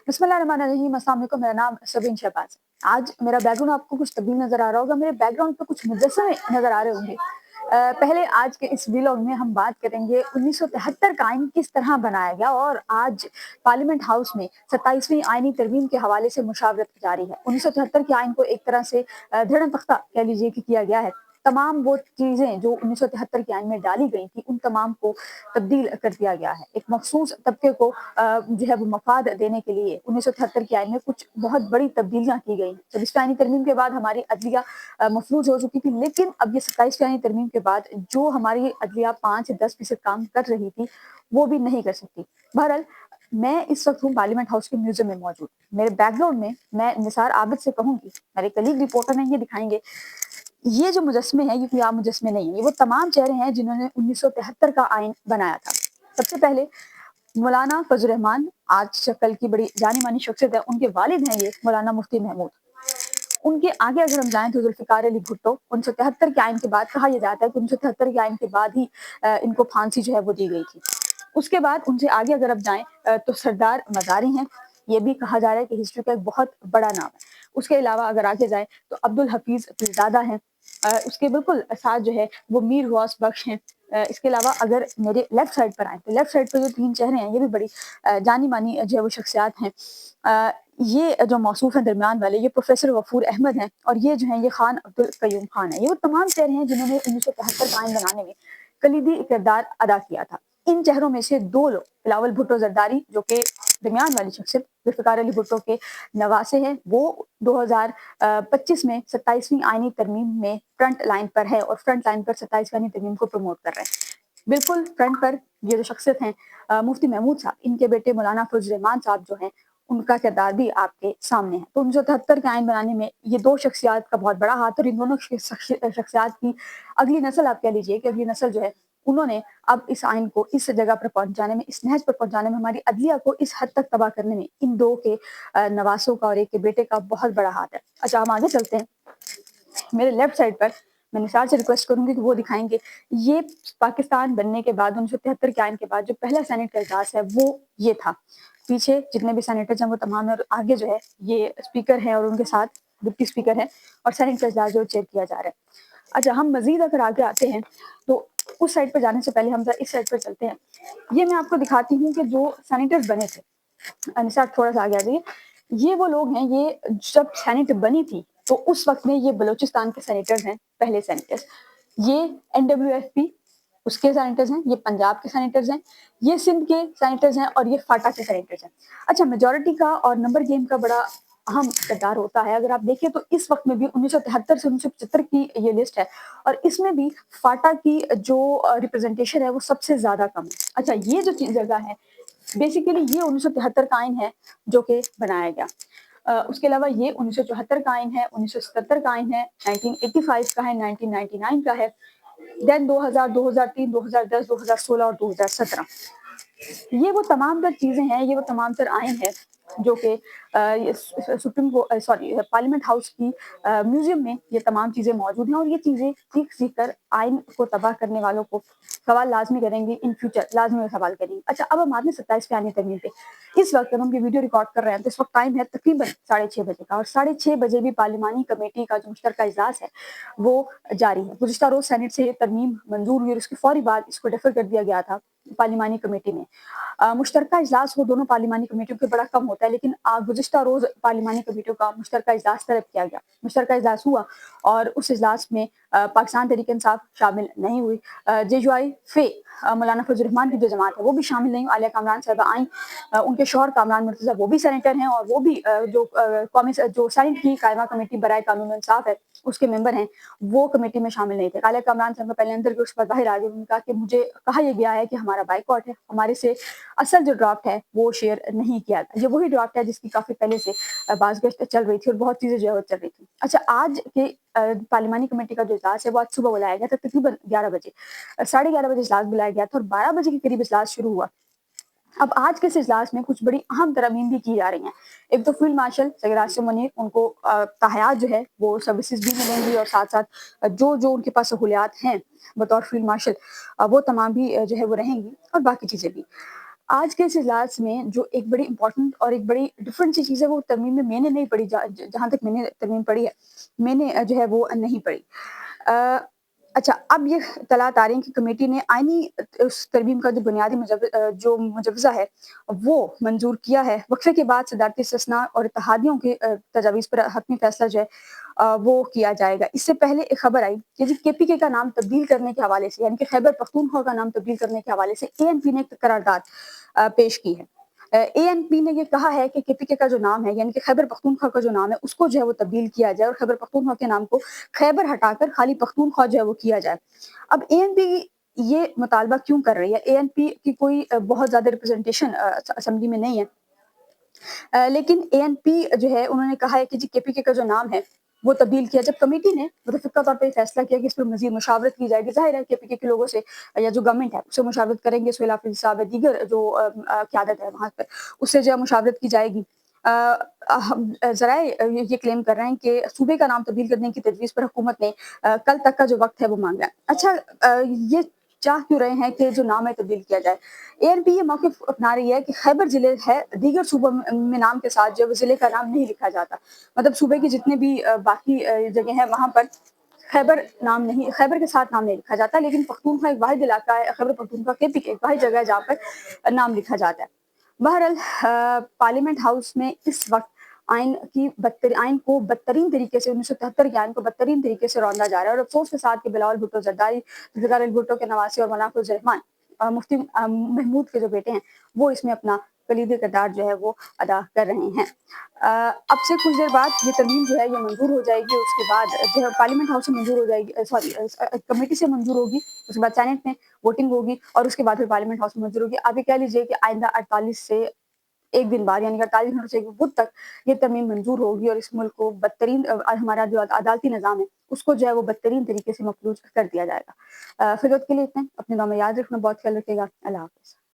बिस्मिल्लाहिर्रहमानिर्रहीम। अस्सलाम वालेकुम। मेरा नाम सबीन शहबाज है। आज मेरा बैकग्राउंड आपको कुछ तब्दील नज़र आ रहा होगा। मेरे बैकग्राउंड पे कुछ मुजस्समे नज़र आ रहे होंगे। पहले आज के इस व्लॉग में हम बात करेंगे 1973 का आइन किस तरह बनाया गया और आज पार्लियामेंट हाउस में 27वीं आइनी तरमीम के हवाले से मुशावरत जारी है। 1973 के आइन को एक तरह से धड़न तख्ता कह लीजिए कि किया गया है। तमाम वो चीज़ें जो 1973 के आइन में डाली गई थी उन तमाम को तब्दील कर दिया गया है। एक मखसूस तबके को जो है वो मफाद देने के लिए 1973 के आइन में कुछ बहुत बड़ी तब्दीलियां की गई। 26वीं आइनी तरमीम के बाद हमारी अदलिया मफलूज हो चुकी थी, लेकिन अब ये 27वीं आइनी तरमीम के बाद जो हमारी अदलिया 5-10% काम कर रही थी वो भी नहीं कर सकती। बहरहाल मैं इस वक्त हूँ पार्लियामेंट हाउस के म्यूजियम में मौजूद। मेरे बैकग्राउंड में मैं निसार आबिद से कहूंगी, मेरे कलीग रिपोर्टर हैं, ये दिखाएंगे। ये जो मुजस्मे हैं ये कोई आम मुजस्मे नहीं है, ये वो तमाम चेहरे हैं जिन्होंने 1973 का आइन बनाया था। सबसे पहले मौलाना फजल रहमान, आज कल की बड़ी जानी मानी शख्सियत है, उनके वालिद हैं ये मौलाना मुफ्ती महमूद। उनके आगे अगर हम जाएं तो जुल्फिकार अली भुट्टो, 1973 के आइन के बाद कहा यह जाता है कि 1973 के आइन के बाद ही इनको फांसी जो है वो दी गई थी। उसके बाद उनसे आगे अगर आप जाएं तो सरदार मजारी हैं, ये भी कहा जा रहा है कि हिस्ट्री का एक बहुत बड़ा नाम है। उसके अलावा अगर आगे जाए तो अब्दुल हफीज पीरजादा हैं, उसके बिल्कुल साथ जो है वो मीर गौस बख्श हैं। इसके अलावा अगर मेरे लेफ्ट साइड पर आए तो लेफ्ट साइड पर जो तीन चेहरे हैं ये भी बड़ी जानी मानी जो है वो शख्सियात हैं। ये जो मौसूफ हैं दरमियान वाले, ये प्रोफेसर गफूर अहमद हैं और ये जो है ये खान अब्दुल कयूम खान है। ये वो तमाम चेहरे हैं जिन्होंने 1973 का आइन बनाने में कलीदी किरदार अदा किया था। इन चेहरों में से दो लोग बिलावल भुट्टो जरदारी, जो कि दरमियान वाली शख्सियत जुल्फिकार अली भुट्टो के नवासे हैं, वो 2025 में 27वीं आइनी तरमीम में फ्रंट लाइन पर है और फ्रंट लाइन पर 27वीं आइनी तरमीम को प्रमोट कर रहे हैं। बिल्कुल फ्रंट पर ये जो शख्सियत हैं मुफ्ती महमूद साहब, इनके बेटे मौलाना फजल रहमान साहब जो हैं उनका किरदार भी आपके सामने है। तो 1973 के आइन बनाने में ये दो शख्सियात का बहुत बड़ा हाथ, और इन दोनों शख्सियात की अगली नस्ल, आप कह लीजिए कि अगली नस्ल जो है, उन्होंने अब इस आइन को इस जगह पर पहुंचाने में, इस नहज पर पहुंचाने में, हमारी अदलिया को इस हद तक तबाह करने में इन दो के नवासों का और एक के बेटे का बहुत बड़ा हाथ है। अच्छा, हम आगे चलते हैं। मेरे लेफ्ट साइड पर मैं निसार से रिक्वेस्ट करूंगी कि वो दिखाएंगे। ये पाकिस्तान बनने के बाद 1973 के आइन के बाद जो पहला सेनेट का इजलास है वो ये था। पीछे जितने भी सेनेटर्स हैं वो तमाम, और आगे जो है ये स्पीकर है और उनके साथ डिप्टी स्पीकर है और सेनेट का इजलास जो चेयर किया जा रहा है। अच्छा, हम मजीद अगर आगे आते हैं तो उस साइड पर जाने से पहले हम इस साइड पर चलते हैं। ये मैं आपको दिखाती हूँ कि जो सेनेटर्स बने थे, निसार थोड़ा सा आगे आ जाइए। ये वो लोग हैं, ये जब सेनेट बनी थी तो उस वक्त में ये बलूचिस्तान के सेनेटर्स हैं, पहले सेनेटर्स। ये NWFP उसके सेनेटर्स हैं, ये पंजाब के सेनेटर्स हैं, ये सिंध के सेनेटर्स हैं और ये फाटा के सेनेटर्स हैं। अच्छा, मेजोरिटी का और नंबर गेम का बड़ा अहम किरदार होता है। अगर आप देखिए तो इस वक्त में भी 1973 से 1975 की ये लिस्ट है और इसमें भी फाटा की जो रिप्रेजेंटेशन है वो सबसे ज्यादा कम है। अच्छा, ये जो जगह है बेसिकली ये 1973 का आइन है जो कि बनाया गया। उसके अलावा ये 1974 का आइन है, 1977 का आइन है, 1985 का है, 1999 का है, देन 2000, 2003, 2010, 2016 और 2017। ये वो तमाम तर चीजें हैं, ये वो तमाम तर आइन है जो कि सुप्रीम को सॉरी पार्लियामेंट हाउस की म्यूजियम में ये तमाम चीजें मौजूद हैं और ये चीजें सीख कर आइन को तबाह करने वालों को सवाल लाजमी करेंगे, इन फ्यूचर लाजमी सवाल करेंगे। अच्छा, अब हम आते हैं 27वीं आइनी तरमीम पे। इस वक्त जब हम ये वीडियो रिकॉर्ड कर रहे हैं तो इस वक्त टाइम है तकरीबन 6:30 बजे का और 6:30 बजे भी पार्लिमानी कमेटी का जो मुश्तरका इजलास है वो जारी है। गुज़िश्ता रोज सेनेट से ये तरमीम मंजूर हुई और उसके फौरी बाद इसको डेफर कर दिया गया था पार्लिमानी कमेटी में। मुश्तरका इजलास वो दोनों पार्लिमानी कमेटियों के बड़ा कम होता है, लेकिन गुज़िश्ता रोज पार्लिमानी कमेटियों का मुश्तरका इजलास तलब किया गया। मुश्तरका इजलास हुआ और उस इजलास में पाकिस्तान तहरीक इंसाफ शामिल नहीं हुई। JUI फे मौलाना फजल रहमान की जो जमात है वो भी शामिल नहीं हुई। आलिया कामरान साहबा आई, उनके शौहर कामरान मुर्तज़ा वो भी सेनेटर हैं और वो भी जो सेनेट की कायमा कमेटी बराए कानून इंसाफ है उसके मेंबर हैं, वो कमेटी में शामिल नहीं थे। आलिया कामरान साहबा पहले अंदर के उस पर बाहर आ गए। उन्होंने कहा कि मुझे कहा यह गया है कि हमारा बाइकआउट है, हमारे से असल जो ड्राफ्ट है वो शेयर नहीं किया। ये वही ड्राफ्ट है जिसकी काफी पहले से बाज़गश्त चल रही थी और बहुत चीजें जो है वो चल रही थी। अच्छा, आज के पार्लिमानी कमेटी का जो इजलास है वो आज सुबह बुलाया गया था, तकरीबन 11 बजे, 11:30 बजे इजलास बुलाया गया था और 12 बजे के करीब इजलास शुरू हुआ। अब आज के इस इजलास में कुछ बड़ी अहम तरमीम भी की जा रही हैं। एक तो फील्ड मार्शल सैयद आसिम मुनीर, उनको ताहयात जो है वो सर्विसेज भी मिलेंगी और साथ साथ जो जो उनके पास सहूलियात हैं बतौर फील्ड मार्शल वो तमाम भी जो है वो रहेंगी और बाकी चीज़ें भी। آج کے اس اجلاس میں جو ایک بڑی امپورٹنٹ اور ایک بڑی ڈفرینٹ سی چیز ہے وہ ترمیم میں نے نہیں پڑھی، جہاں تک میں نے ترمیم پڑھی ہے میں نے جو ہے وہ نہیں پڑھی۔ اچھا، اب یہ اطلاعات آ رہی ہیں کہ کمیٹی نے آئینی اس ترمیم کا جو بنیادی جو مجوزہ ہے وہ منظور کیا ہے۔ وقفے کے بعد صدارتی استثناء اور اتحادیوں کی تجاویز پر حتمی فیصلہ جو ہے وہ کیا جائے گا۔ اس سے پہلے ایک خبر آئی کہ جی کے پی کے کا نام تبدیل کرنے کے حوالے سے، یعنی کہ خیبر پختونخوا کا نام تبدیل کرنے کے حوالے سے اے این پی نے ایک قرارداد پیش کی ہے۔ اے این پی نے یہ کہا ہے کہ کے پی کے کا جو نام ہے، یعنی کہ خیبر پختونخوا کا جو نام ہے اس کو جو ہے وہ تبدیل کیا جائے اور خیبر پختونخوا کے نام کو خیبر ہٹا کر خالی پختونخوا جو ہے وہ کیا جائے۔ اب اے این پی یہ مطالبہ کیوں کر رہی ہے؟ اے این پی کی کوئی بہت زیادہ ریپرزنٹیشن اسمبلی میں نہیں ہے، لیکن اے این پی جو ہے انہوں نے کہا ہے کہ جی کے پی کے کا جو نام ہے وہ تبدیل کیا۔ جب کمیٹی نے متفقہ طور پہ فیصلہ کیا کہ اس پر مزید مشاورت کی جائے گی، ظاہر ہے کے پی کے لوگوں سے یا جو گورنمنٹ ہے اس سے مشاورت کریں گے، سہیل حافظ صاحب دیگر جو قیادت ہے وہاں پر اس سے جو ہے مشاورت کی جائے گی۔ ذرائع یہ کلیم کر رہے ہیں کہ صوبے کا نام تبدیل کرنے کی تجویز پر حکومت نے کل تک کا جو وقت ہے وہ مانگا ہے۔ اچھا، یہ چاہ کیوں رہے ہیں کہ جو نام ہے تبدیل کیا جائے؟ اے این پی یہ موقف اپنا رہی ہے کہ خیبر ضلع ہے، دیگر صوبوں میں نام کے ساتھ جو ضلع کا نام نہیں لکھا جاتا، مطلب صوبے کی جتنے بھی باقی جگہ ہیں وہاں پر خیبر کے ساتھ نام نہیں لکھا جاتا، لیکن پختونخوا ایک واحد علاقہ ہے، خیبر پختونخوا کے پی کے ایک واحد جگہ ہے جہاں پر نام لکھا جاتا ہے۔ بہرحال پارلیمنٹ ہاؤس میں اس وقت آئین کو بدترین طریقے سے 1973 کے آئین کو بدترین طریقے سے روندا جا رہا ہے، اور افسوس کے ساتھ کہ بلاول بھٹو زرداری، ذوالفقار بھٹو کے نواسے اور مولانا فضل الرحمان مفتی محمود کے جو بیٹے ہیں وہ اس میں اپنا کلیدی کردار جو ہے وہ ادا کر رہے ہیں۔ اب سے کچھ دیر بعد یہ ترمیم جو ہے یہ منظور ہو جائے گی، اس کے بعد جو ہے پارلیمنٹ ہاؤس سے منظور ہو جائے گی، کمیٹی سے منظور ہوگی، اس کے بعد سینٹ میں ووٹنگ ہوگی اور اس کے بعد پھر پارلیمنٹ ہاؤس میں منظور ہوگی۔ آپ یہ کہہ لیجیے کہ آئندہ 48 سے ایک دن بعد، یعنی 48 گھنٹوں سے ایک بدھ تک یہ ترمیم منظور ہوگی اور اس ملک کو بدترین ہمارا جو عدالتی نظام ہے اس کو جو ہے وہ بدترین طریقے سے مفلوج کر دیا جائے گا۔ فی الوقت کے لیے اتنے، اپنے دعا میں یاد رکھنا، بہت خیال رکھے گا۔ اللہ حافظ۔